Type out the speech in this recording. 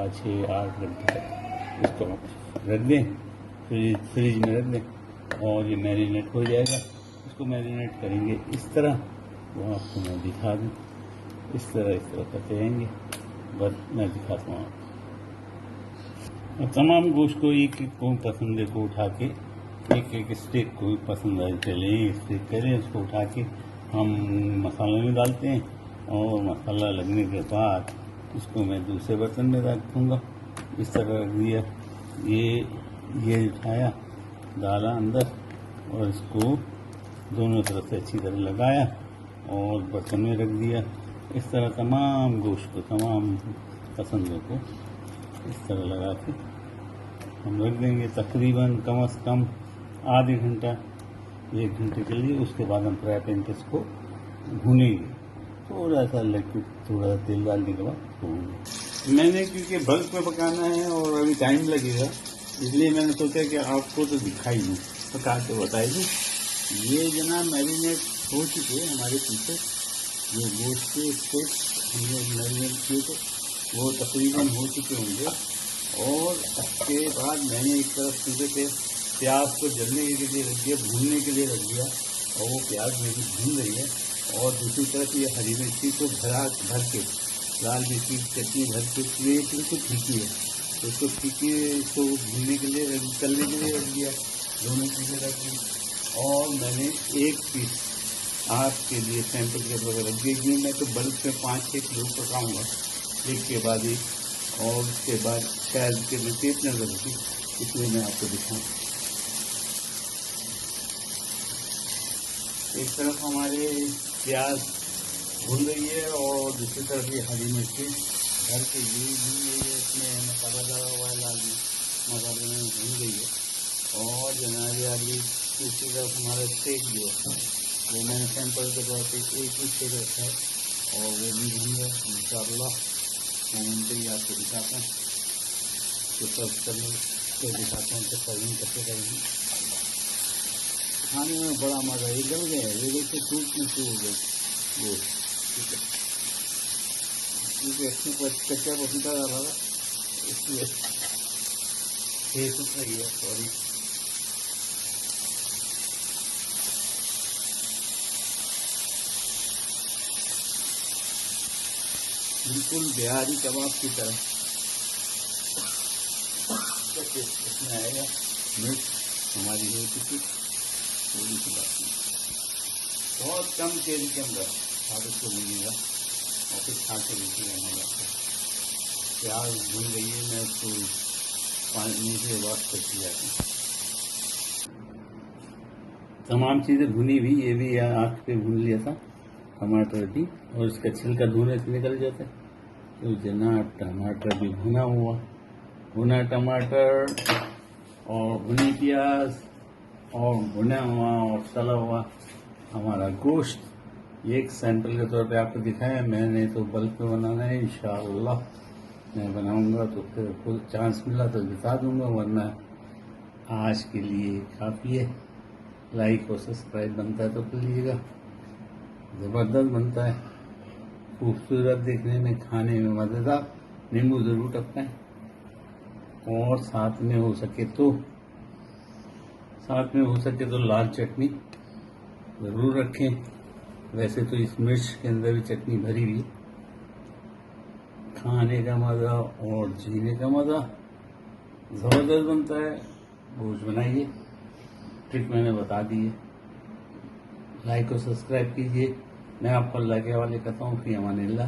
5, 6, 8 घंटे तक इसको रख दें, फ्रिज में रख दें और ये मैरिनेट हो जाएगा। इसको मैरिनेट करेंगे इस तरह, वो आपको मैं दिखा दूँ। इस तरह करते रहेंगे, बस मैं दिखाता हूँ। तमाम गोश्त को एक एक को पसंद को उठा के एक स्टेक को पसंद लें, स्टेक करें, उसको उठा के हम मसाले में डालते हैं और मसाला लगने के बाद इसको मैं दूसरे बर्तन में रखूँगा। इस तरह रख दिया, ये उठाया, डाला अंदर और इसको दोनों तरफ से अच्छी तरह लगाया और बर्तन में रख दिया। इस तरह तमाम गोश्त को, तमाम पसंदों को इस तरह लगा के हम रख देंगे तकरीबन कम से कम आधे घंटा 1 घंटे के लिए। उसके बाद हम फ्राई पैन पे इसको भूनेंगे, थोड़ा सा लिक्विड, थोड़ा सा तेल डालने के बाद भूनेंगे। मैंने क्योंकि बल्क में पकाना है और अभी टाइम लगेगा, इसलिए मैंने सोचा कि आपको तो दिखाई दूँ, पका के बताई दूँ। ये जनाब मैरिनेट हो चुके हैं हमारे पीछे, जो गोश्त के स्टेक हमने मैरिनेट किए थे वो तकरीबन हो चुके होंगे। और उसके बाद मैंने एक तरफ चूल्हे पे प्याज को जलने के लिए रख दिया, भूनने के लिए रख दिया और वो प्याज मेरी भून रही है। और दूसरी तरफ ये हरी मिर्ची को भर के, लाल मिर्ची की चटनी भर के, ये बिल्कुल फीकी है तो उसको फीकी इसको भूनने के लिए, तलने के लिए रख दिया, दोनों चीज़ें रख दी। और मैंने एक पीस आपके लिए सैंपल के तौर पर रख दिया। मैं तो बल्क में 5-6 किलो पकाऊँगा एक के बाद एक, और उसके बाद शायद के लिए पेट न लगती, इसलिए मैं आपको दिखाऊँ। एक तरफ हमारे प्याज भून रही है और दूसरी तरफ ये हरी मिर्ची भर के ये भून रही है। इसमें मसाला डाला हुआ है, लाल मसाले में भून गई है। और जनाब अभी दूसरी तरफ हमारा स्टेक जो है वो मैंने सैंपल के तौर पर एक ही स्टेक रखा है और वो भी भून गया। इंशाअल्लाह उनसे ही आपको दिखाता हूँ, तो सर्व करने को दिखाता हूँ कि सर्विंग कैसे करेंगे। खाने में बड़ा मज़ा, ये जल गया है, ये देखिए टूट में टूट हो गए वो, ठीक है, क्योंकि इसमें कच्चा पपीता डाला था इसलिए फेस उठ रही है, सॉरी। बिल्कुल बिहारी कबाब की तरह इसमें आएगा। मिर्च हमारी हो चुकी, थोड़ी सी बात नहीं, बहुत कम तेल के अंदर आप इसको भूनिएगा और फिर खा के लीजिएगा मजा आता है। प्याज भून गई है, मैं उसको पानी से वॉश करके जाती हूँ। तमाम चीज़ें भुनी हुई, ये भी आँख पे भून लिया था, टमाटर भी, और इसका छिलका धोने से निकल जाता है। तो जनाब टमाटर भी भुना हुआ, भुना टमाटर और भुनी प्याज और भुना हुआ और तला हुआ हमारा गोश्त। एक सैंपल के तौर पे आपको दिखाया, मैंने तो बल्क में बनाना है। इंशाअल्लाह मैं बनाऊंगा तो फिर खुद चांस मिला तो दिखा दूंगा, वरना आज के लिए काफ़ी है। लाइक और सब्सक्राइब बनता है तो कर लीजिएगा, ज़बरदस्त बनता है, खूबसूरत देखने में, खाने में मज़ेदार। नींबू ज़रूर टपकाएं और साथ में हो सके तो लाल चटनी ज़रूर रखें। वैसे तो इस मिर्च के अंदर भी चटनी भरी हुई, खाने का मज़ा और जीने का मज़ा ज़बरदस्त बनता है। गोश्त बनाइए, ट्रिक मैंने बता दी है, लाइक और सब्सक्राइब कीजिए। मैं आपको अल्लाह के हवाले करता हूँ। फ़ी अमानिल्लाह।